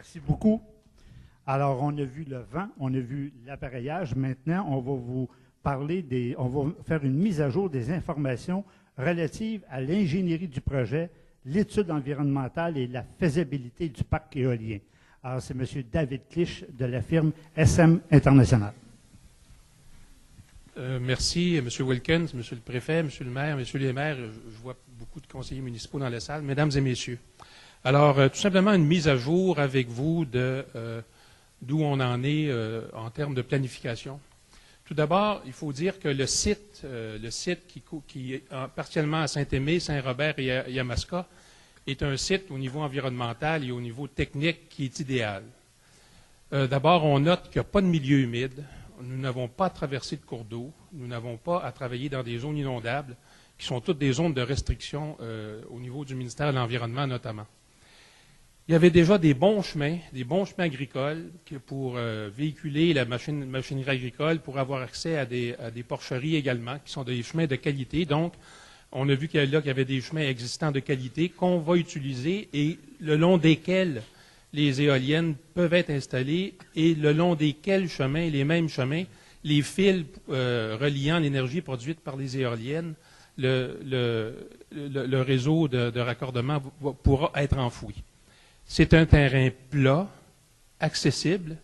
Merci beaucoup. Alors, on a vu le vent, on a vu l'appareillage. Maintenant, on va vous parler on va faire une mise à jour des informations relatives à l'ingénierie du projet, l'étude environnementale et la faisabilité du parc éolien. Alors, c'est M. David Clich de la firme SM International. Merci, M. Wilkins, M. le préfet, M. le maire, M. les maires. Je vois beaucoup de conseillers municipaux dans la salle. Mesdames et messieurs. Alors, tout simplement une mise à jour avec vous d'où on en est en termes de planification. Tout d'abord, il faut dire que le site qui est partiellement à Saint-Aimé, Saint-Robert et Yamaska, est un site au niveau environnemental et au niveau technique qui est idéal. D'abord, on note qu'il n'y a pas de milieu humide. Nous n'avons pas à traverser de cours d'eau. Nous n'avons pas à travailler dans des zones inondables, qui sont toutes des zones de restriction au niveau du ministère de l'Environnement notamment. Il y avait déjà des bons chemins agricoles pour véhiculer la machinerie agricole, pour avoir accès à des porcheries également, qui sont des chemins de qualité. Donc, on a vu qu'il y avait des chemins existants de qualité qu'on va utiliser et le long desquels les éoliennes peuvent être installées et le long desquels chemins, les mêmes chemins, les fils reliant l'énergie produite par les éoliennes, le réseau de raccordement pourra être enfoui. C'est un terrain plat, accessible,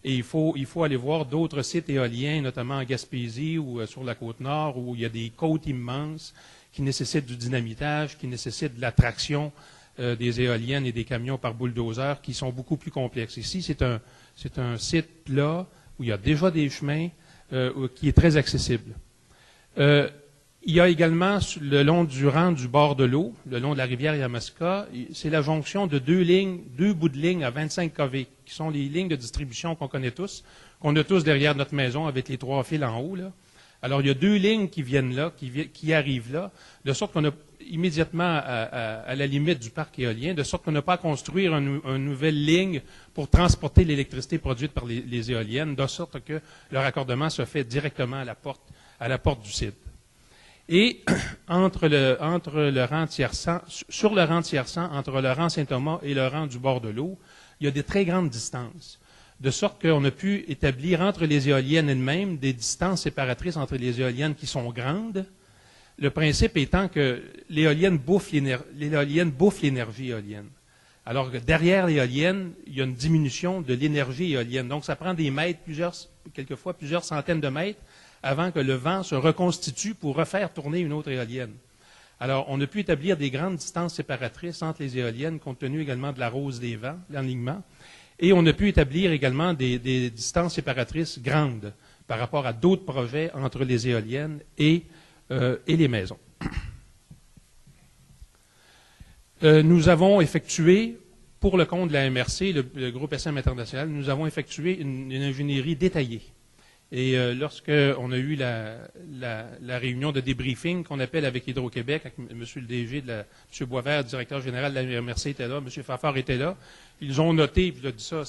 et il faut aller voir d'autres sites éoliens, notamment en Gaspésie ou sur la Côte-Nord, où il y a des côtes immenses qui nécessitent du dynamitage, qui nécessitent de la traction des éoliennes et des camions par bulldozer, qui sont beaucoup plus complexes. Ici, c'est un site plat où il y a déjà des chemins qui est très accessible. Il y a également, le long du rang du bord de l'eau, le long de la rivière Yamaska, c'est la jonction de deux bouts de ligne à 25 kV, qui sont les lignes de distribution qu'on connaît tous, qu'on a tous derrière notre maison avec les 3 fils en haut, là. Alors, il y a 2 lignes qui viennent là, qui arrivent là, de sorte qu'on a immédiatement à la limite du parc éolien, de sorte qu'on n'a pas à construire une nouvelle ligne pour transporter l'électricité produite par les éoliennes, de sorte que le raccordement se fait directement à la porte du site. Et sur le rang Tiercent, entre le rang Saint-Thomas et le rang du bord de l'eau, il y a des très grandes distances, de sorte qu'on a pu établir entre les éoliennes elles-mêmes des distances séparatrices entre les éoliennes qui sont grandes. Le principe étant que l'éolienne bouffe l'énergie éolienne. Alors que derrière l'éolienne, il y a une diminution de l'énergie éolienne. Donc, ça prend des mètres, quelquefois plusieurs centaines de mètres, avant que le vent se reconstitue pour refaire tourner une autre éolienne. Alors, on a pu établir des grandes distances séparatrices entre les éoliennes, compte tenu également de la rose des vents, l'alignement, et on a pu établir également des distances séparatrices grandes par rapport à d'autres projets entre les éoliennes et les maisons. Nous avons effectué, pour le compte de la MRC, le groupe SM International, nous avons effectué une ingénierie détaillée. Et lorsqu'on a eu la réunion de débriefing qu'on appelle avec Hydro-Québec, avec M. le DG, M. Boisvert, directeur général de la MRC était là, M. Fafard était là, ils ont noté, puis je dis ça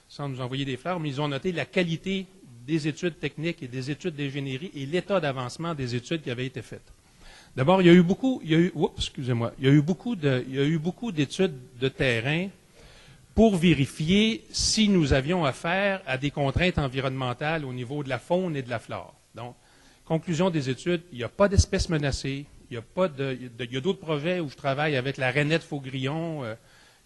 sans nous envoyer des fleurs, mais ils ont noté la qualité des études techniques et des études d'ingénierie et l'état d'avancement des études qui avaient été faites. D'abord, il y a eu beaucoup d'études de terrain pour vérifier si nous avions affaire à des contraintes environnementales au niveau de la faune et de la flore. Donc, conclusion des études, il n'y a pas d'espèces menacées, il y a d'autres projets où je travaille avec la rainette faugrillon,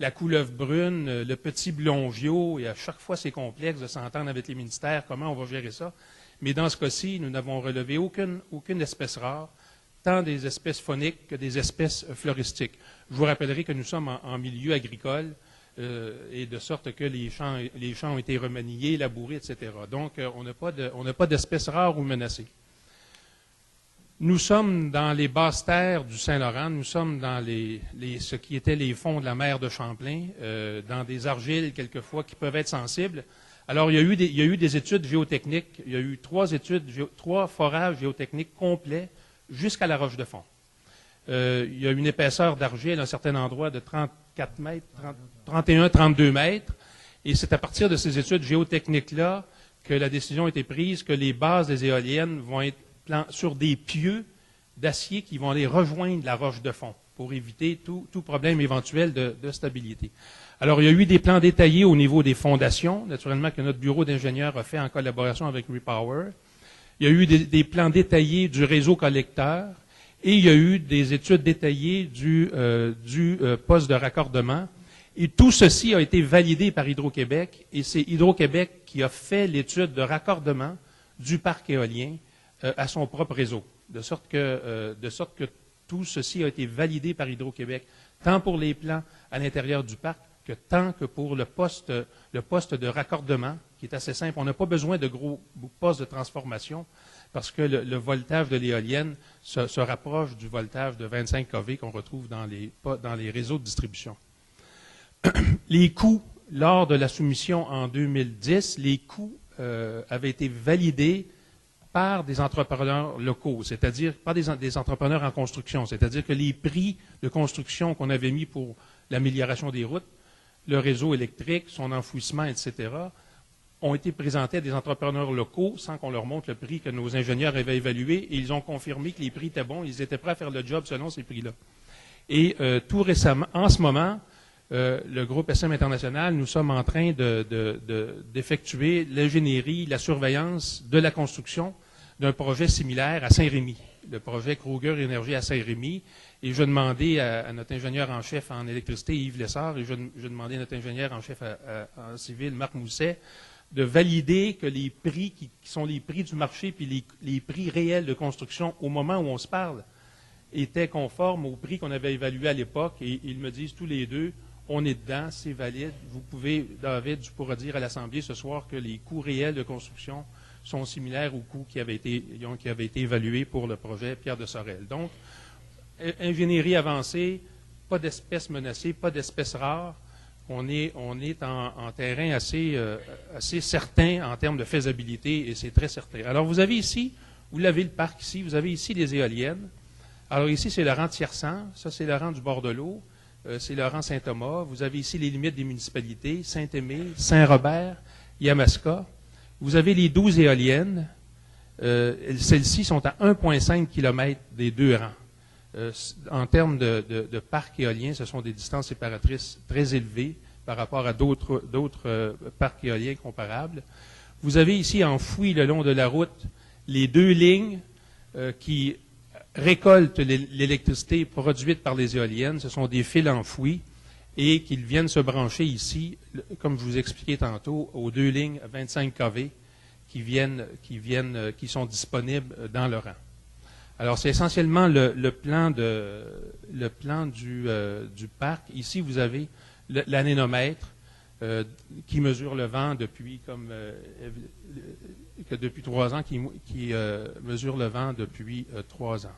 la couleuvre brune, le petit blongiot, et à chaque fois c'est complexe de s'entendre avec les ministères, comment on va gérer ça. Mais dans ce cas-ci, nous n'avons relevé aucune espèce rare, tant des espèces fauniques que des espèces floristiques. Je vous rappellerai que nous sommes en milieu agricole, et de sorte que les champs ont été remaniés, labourés, etc. Donc, on n'a pas d'espèces rares ou menacées. Nous sommes dans les basses terres du Saint-Laurent, nous sommes dans ce qui étaient les fonds de la mer de Champlain, dans des argiles, quelquefois, qui peuvent être sensibles. Alors, il y a eu des études géotechniques, il y a eu 3 forages géotechniques complets jusqu'à la roche de fond. Il y a une épaisseur d'argile à un certain endroit de 34 mètres, 31, 32 mètres. Et c'est à partir de ces études géotechniques-là que la décision a été prise que les bases des éoliennes vont être sur des pieux d'acier qui vont aller rejoindre la roche de fond. pour éviter tout problème éventuel de stabilité. Alors, il y a eu des plans détaillés au niveau des fondations, naturellement que notre bureau d'ingénieurs a fait en collaboration avec Repower. Il y a eu des plans détaillés du réseau collecteur et il y a eu des études détaillées du poste de raccordement. Et tout ceci a été validé par Hydro-Québec et c'est Hydro-Québec qui a fait l'étude de raccordement du parc éolien à son propre réseau. De sorte que tout ceci a été validé par Hydro-Québec, tant pour les plans à l'intérieur du parc tant que pour le poste de raccordement, qui est assez simple. On n'a pas besoin de gros postes de transformation parce que le voltage de l'éolienne se rapproche du voltage de 25 kV qu'on retrouve dans les réseaux de distribution. Les coûts, lors de la soumission en 2010, les coûts avaient été validés par des entrepreneurs locaux, c'est-à-dire pas des entrepreneurs en construction, c'est-à-dire que les prix de construction qu'on avait mis pour l'amélioration des routes, le réseau électrique, son enfouissement, etc., ont été présentés à des entrepreneurs locaux sans qu'on leur montre le prix que nos ingénieurs avaient évalué et ils ont confirmé que les prix étaient bons, ils étaient prêts à faire le job selon ces prix-là. Et tout récemment, en ce moment, le groupe SM International, nous sommes en train d'effectuer l'ingénierie, la surveillance de la construction d'un projet similaire à Saint-Rémy, le projet Kruger Énergie à Saint-Rémy. Et je demandais à notre ingénieur en chef en électricité, Yves Lessard, et je demandais à notre ingénieur en chef en civil, Marc Mousset, de valider que les prix qui sont les prix du marché puis les prix réels de construction au moment où on se parle étaient conformes aux prix qu'on avait évalués à l'époque. Et ils me disent tous les deux, on est dedans, c'est valide. Vous pouvez, David, tu pourras dire à l'Assemblée ce soir que les coûts réels de construction sont similaires aux coûts qui avaient été évalués pour le projet Pierre de Sorel. Donc, ingénierie avancée, pas d'espèces menacées, pas d'espèces rares. On est en terrain assez certain en termes de faisabilité et c'est très certain. Alors, vous avez ici, vous l'avez le parc ici, vous avez ici les éoliennes. Alors, ici, c'est le rang de Tiercent, ça, c'est le rang du bord de l'eau, c'est le rang Saint-Thomas. Vous avez ici les limites des municipalités, Saint-Aimé, Saint-Robert, Yamaska. Vous avez les 12 éoliennes. Celles-ci sont à 1,5 km des deux rangs. En termes de parcs éoliens, ce sont des distances séparatrices très élevées par rapport à d'autres parcs éoliens comparables. Vous avez ici enfouis le long de la route les deux lignes qui récoltent l'électricité produite par les éoliennes. Ce sont des fils enfouis et qu'ils viennent se brancher ici, comme je vous expliquais tantôt, aux deux lignes 25 kV qui sont disponibles dans le rang. Alors, c'est essentiellement le plan du parc. Ici, vous avez l'anémomètre qui mesure le vent depuis 3 ans, qui mesure le vent depuis 3 ans.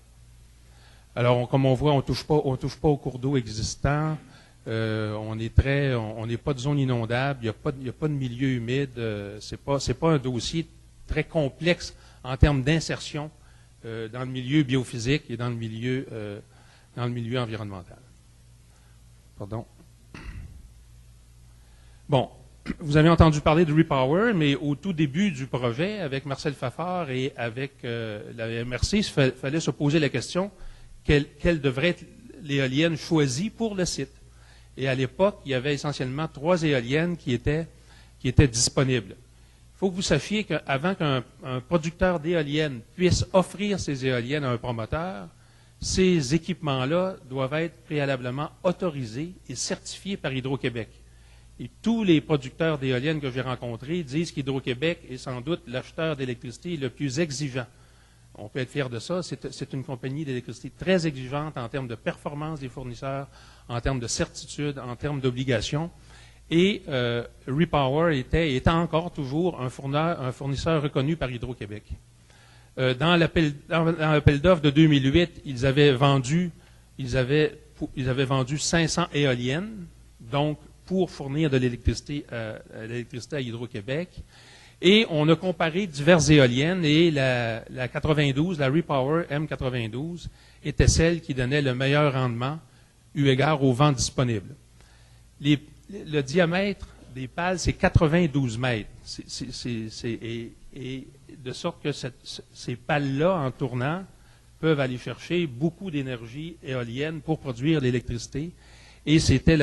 Alors, comme on voit, on touche pas au cours d'eau existant. On n'est pas de zone inondable. Il n'y a pas de milieu humide. C'est pas un dossier très complexe en termes d'insertion dans le milieu biophysique et dans le milieu environnemental. Pardon. Bon, vous avez entendu parler de Repower, mais au tout début du projet, avec Marcel Fafard et avec la MRC, il fallait se poser la question quelle devrait être l'éolienne choisie pour le site. Et à l'époque, il y avait essentiellement 3 éoliennes qui étaient disponibles. Il faut que vous sachiez qu'avant qu'un producteur d'éoliennes puisse offrir ses éoliennes à un promoteur, ces équipements-là doivent être préalablement autorisés et certifiés par Hydro-Québec. Et tous les producteurs d'éoliennes que j'ai rencontrés disent qu'Hydro-Québec est sans doute l'acheteur d'électricité le plus exigeant. On peut être fier de ça. C'est une compagnie d'électricité très exigeante en termes de performance des fournisseurs, en termes de certitude, en termes d'obligations. Et Repower est encore toujours un fournisseur reconnu par Hydro-Québec. Dans l'appel d'offres de 2008, ils avaient vendu 500 éoliennes, donc pour fournir de l'électricité à Hydro-Québec. Et on a comparé diverses éoliennes et la 92, la Repower M92, était celle qui donnait le meilleur rendement eu égard au vent disponible. Le diamètre des pales, c'est 92 mètres. Et de sorte que ces pales-là, en tournant, peuvent aller chercher beaucoup d'énergie éolienne pour produire l'électricité. Et c'était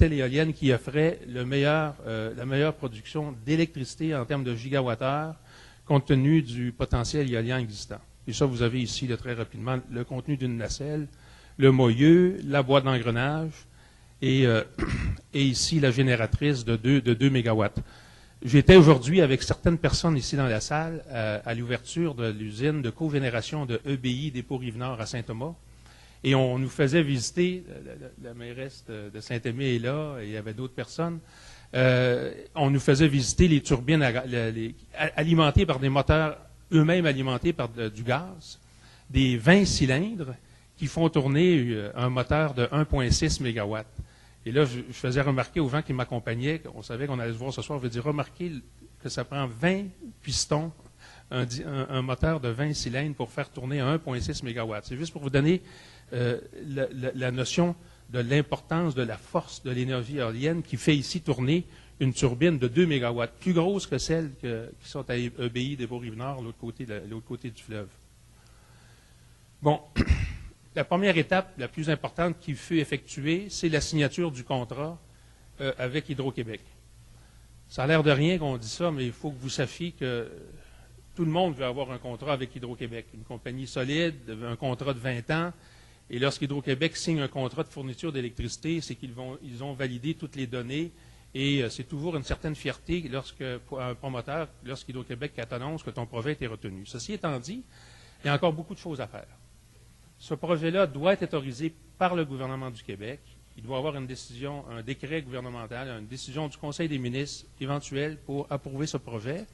l'éolienne qui offrait la meilleure production d'électricité en termes de gigawattheure, compte tenu du potentiel éolien existant. Et ça, vous avez ici, très rapidement, le contenu d'une nacelle, le moyeu, la boîte d'engrenage, et ici, la génératrice de 2 mégawatts. J'étais aujourd'hui avec certaines personnes ici dans la salle à l'ouverture de l'usine de cogénération de EBI Dépôt-Rive-Nord à Saint-Thomas. Et on nous faisait visiter, la mairesse de Saint-Aimé est là, et il y avait d'autres personnes, on nous faisait visiter les turbines alimentées par des moteurs eux-mêmes alimentés par du gaz, des 20 cylindres qui font tourner un moteur de 1,6 MW. Et là, je faisais remarquer aux gens qui m'accompagnaient, on savait qu'on allait se voir ce soir, je veux dire, remarquez que ça prend 20 pistons, un moteur de 20 cylindres pour faire tourner 1,6 MW. C'est juste pour vous donner la notion de l'importance de la force de l'énergie éolienne qui fait ici tourner une turbine de 2 MW, plus grosse que celles qui sont à EBI Dépôt-Rive-Nord, l'autre côté du fleuve. Bon, la première étape, la plus importante qui fut effectuée, c'est la signature du contrat avec Hydro-Québec. Ça a l'air de rien qu'on dit ça, mais il faut que vous sachiez que tout le monde veut avoir un contrat avec Hydro-Québec. Une compagnie solide, un contrat de 20 ans. Et lorsqu'Hydro-Québec signe un contrat de fourniture d'électricité, c'est qu'ils ont validé toutes les données. Et c'est toujours une certaine fierté pour un promoteur, lorsqu'Hydro-Québec t'annonce que ton projet a été retenu. Ceci étant dit, il y a encore beaucoup de choses à faire. Ce projet-là doit être autorisé par le gouvernement du Québec. Il doit y avoir une décision, un décret gouvernemental, une décision du Conseil des ministres éventuelle pour approuver ce projet.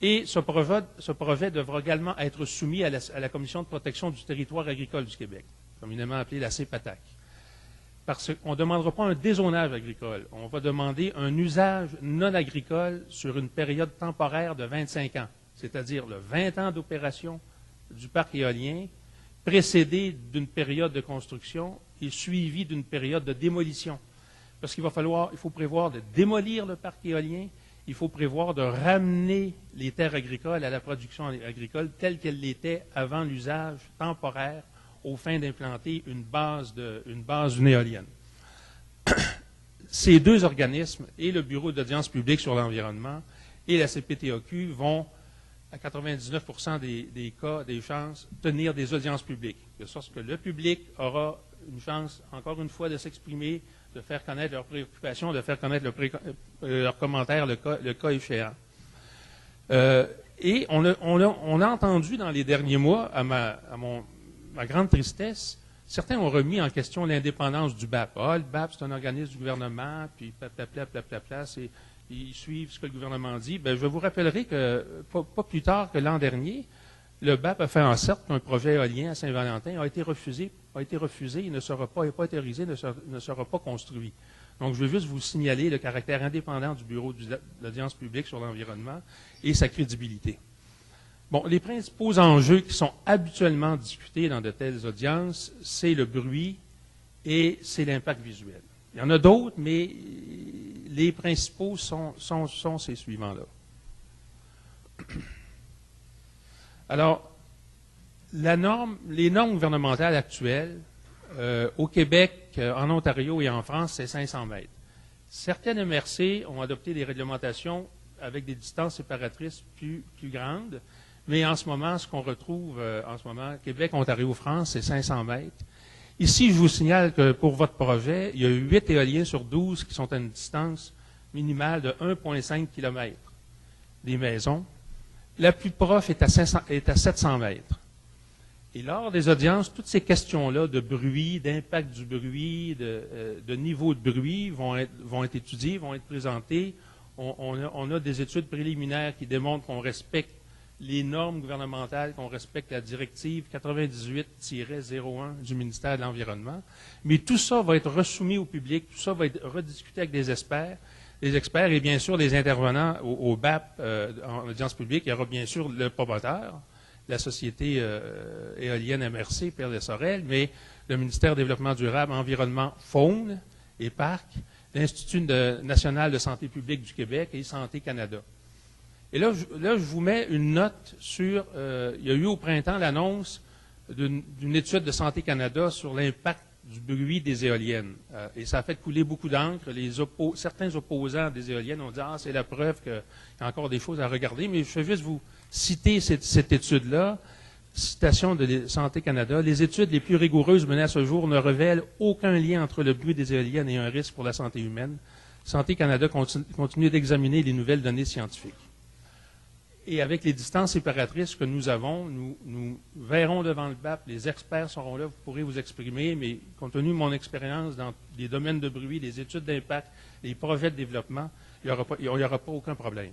Et ce projet devra également être soumis à la Commission de protection du territoire agricole du Québec, communément appelée la CPATAC. Parce qu'on ne demandera pas un dézonage agricole, on va demander un usage non agricole sur une période temporaire de 25 ans, c'est-à-dire le 20 ans d'opération du parc éolien, précédé d'une période de construction et suivi d'une période de démolition. Parce qu'il faut prévoir de démolir le parc éolien, il faut prévoir de ramener les terres agricoles à la production agricole telle qu'elle l'était avant l'usage temporaire aux fins d'implanter une base d'une éolienne. Ces deux organismes, et le Bureau d'audience publique sur l'environnement et la CPTAQ, vont, à 99% des cas, des chances, tenir des audiences publiques, de sorte que le public aura une chance, encore une fois, de s'exprimer, de faire connaître leurs préoccupations, de faire connaître leurs commentaires, le cas échéant. Et on a entendu dans les derniers mois, à ma grande tristesse, certains ont remis en question l'indépendance du BAP. Ah, le BAP, c'est un organisme du gouvernement, puis ils suivent ce que le gouvernement dit. Bien, je vous rappellerai que, pas plus tard que l'an dernier, le BAP a fait en sorte qu'un projet éolien à Saint-Valentin a été refusé, il ne sera pas autorisé, ne sera pas construit. Donc, je veux juste vous signaler le caractère indépendant du Bureau de l'audience publique sur l'environnement et sa crédibilité. Bon, les principaux enjeux qui sont habituellement discutés dans de telles audiences, c'est le bruit et c'est l'impact visuel. Il y en a d'autres, mais les principaux sont ces suivants-là. Alors, les normes gouvernementales actuelles, au Québec, en Ontario et en France, c'est 500 mètres. Certaines MRC ont adopté des réglementations avec des distances séparatrices plus grandes, mais en ce moment, ce qu'on retrouve Québec, Ontario, France, c'est 500 mètres. Ici, je vous signale que pour votre projet, il y a 8 éoliens sur 12 qui sont à une distance minimale de 1,5 km des maisons. La plus proche est à 700 mètres. Et lors des audiences, toutes ces questions-là de bruit, d'impact du bruit, de niveau de bruit vont être étudiées, vont être présentées. On a des études préliminaires qui démontrent qu'on respecte les normes gouvernementales, qu'on respecte la directive 98-01 du ministère de l'Environnement. Mais tout ça va être resoumis au public, tout ça va être rediscuté avec des experts. Les experts et bien sûr les intervenants au BAP en audience publique. Il y aura bien sûr le promoteur, la société éolienne MRC, Perle des Sorel, mais le ministère du Développement durable, Environnement, Faune et Parc, l'Institut national de santé publique du Québec et Santé Canada. Et là, je vous mets une note sur, il y a eu au printemps l'annonce d'une étude de Santé Canada sur l'impact du bruit des éoliennes. Et ça a fait couler beaucoup d'encre. Certains opposants des éoliennes ont dit « Ah, c'est la preuve qu'il y a encore des choses à regarder ». Mais je vais juste vous citer cette étude-là. Citation de Santé Canada. « Les études les plus rigoureuses menées à ce jour ne révèlent aucun lien entre le bruit des éoliennes et un risque pour la santé humaine. Santé Canada continue d'examiner les nouvelles données scientifiques. » Et avec les distances séparatrices que nous avons, nous verrons devant le BAP, les experts seront là, vous pourrez vous exprimer, mais compte tenu de mon expérience dans les domaines de bruit, les études d'impact, les projets de développement, il n'y aura pas aucun problème.